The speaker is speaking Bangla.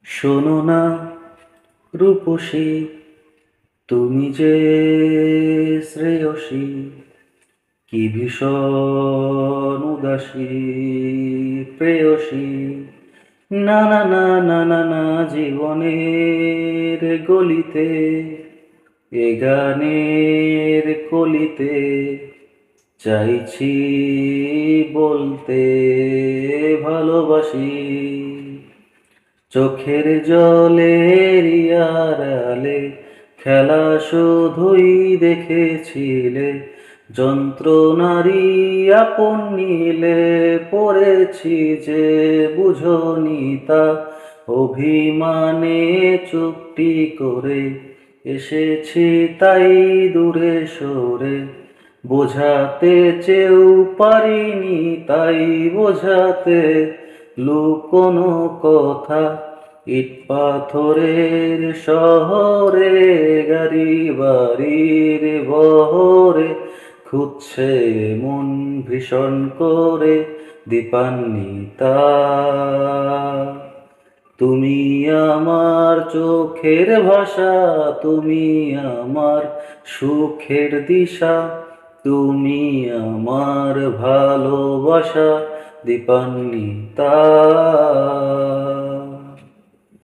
শোনো না রূপসী, তুমি যে শ্রেয়সী, কি ভীষণ উদাসী প্রেয়সী। না না না না না না, জীবনের গলিতে এ গানের কলিতে চাইছি বলতে ভালোবাসি। চোখের জলের আড়ালে খেলা শুধুই দেখেছিলে, যন্ত্রণারই আপন নিলে পড়েছি যে বুঝনি তা। অভিমানে চুপটি করে এসেছি তাই দূরে সরে, বোঝাতে চেয়েও পারিনি তাই বোঝাতে লুকোনো কথা। ইট পাথরের শহরে গাড়ি বাড়ির বহরে খুঁজছে মন ভীষণ করে দীপান্বিতা। তুমি আমার চোখের ভাষা, তুমি আমার সুখের দিশা, তুমি আমার ভালোবাসা দীপান্বিতা।